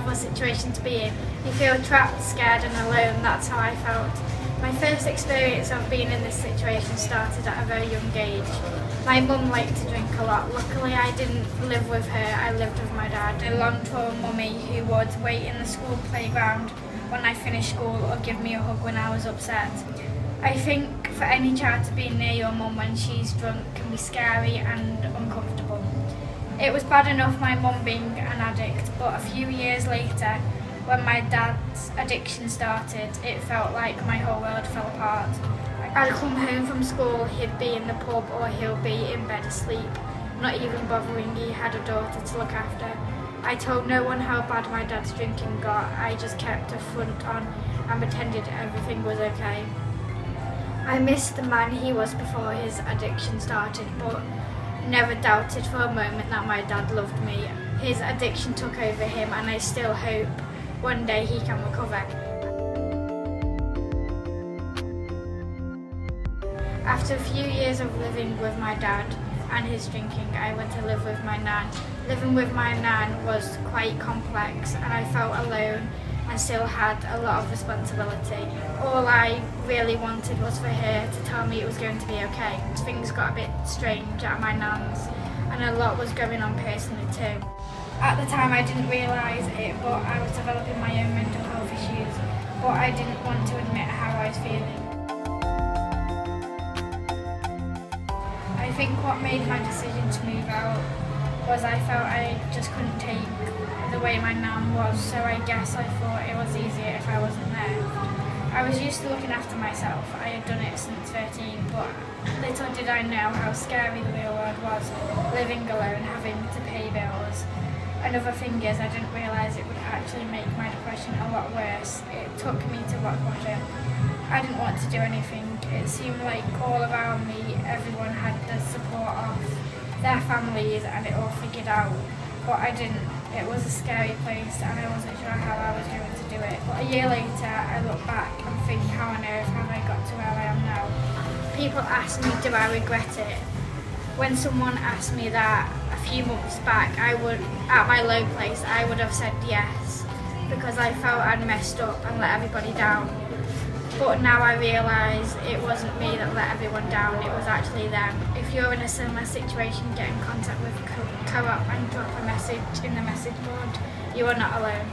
horrible situation to be in. You feel trapped, scared and alone. That's how I felt. My first experience of being in this situation started at a very young age. My mum liked to drink a lot. Luckily I didn't live with her, I lived with my dad. I longed for a mummy who would wait in the school playground when I finished school or give me a hug when I was upset. I think for any child to be near your mum when she's drunk can be scary and uncomfortable. It was bad enough my mum being an addict, but a few years later, when my dad's addiction started, it felt like my whole world fell apart. I'd come home from school, he'd be in the pub or he'll be in bed asleep, not even bothering he had a daughter to look after. I told no one how bad my dad's drinking got. I just kept a front on and pretended everything was okay. I missed the man he was before his addiction started, but never doubted for a moment that my dad loved me. His addiction took over him and I still hope one day he can recover. After a few years of living with my dad and his drinking, I went to live with my nan. Living with my nan was quite complex and I felt alone and still had a lot of responsibility. All I really wanted was for her to tell me it was going to be okay. Things got a bit strange at my nan's and a lot was going on personally too. At the time I didn't realise it, but I was developing my own mental health issues, but I didn't want to admit how I was feeling. I think what made my decision to move out was I felt I just couldn't take the way my nan was, so I guess I thought it was easier if I wasn't there. I was used to looking after myself. I had done it since 13, but little did I know how scary the real world was, living alone, having to pay bills. Another thing is I didn't realise it would actually make my depression a lot worse. It took me to rock bottom. I didn't want to do anything. It seemed like all around me everyone had the support of their families and it all figured out, but I didn't. It was a scary place and I wasn't sure how I was going to do it. But a year later I look back and think, how on earth have I got to where I am now? People ask me, do I regret it? When someone asked me that a few months back, at my low place, I would have said yes, because I felt I'd messed up and let everybody down. But now I realise it wasn't me that let everyone down, it was actually them. If you're in a similar situation, get in contact with Co-op and drop a message in the message board. You are not alone.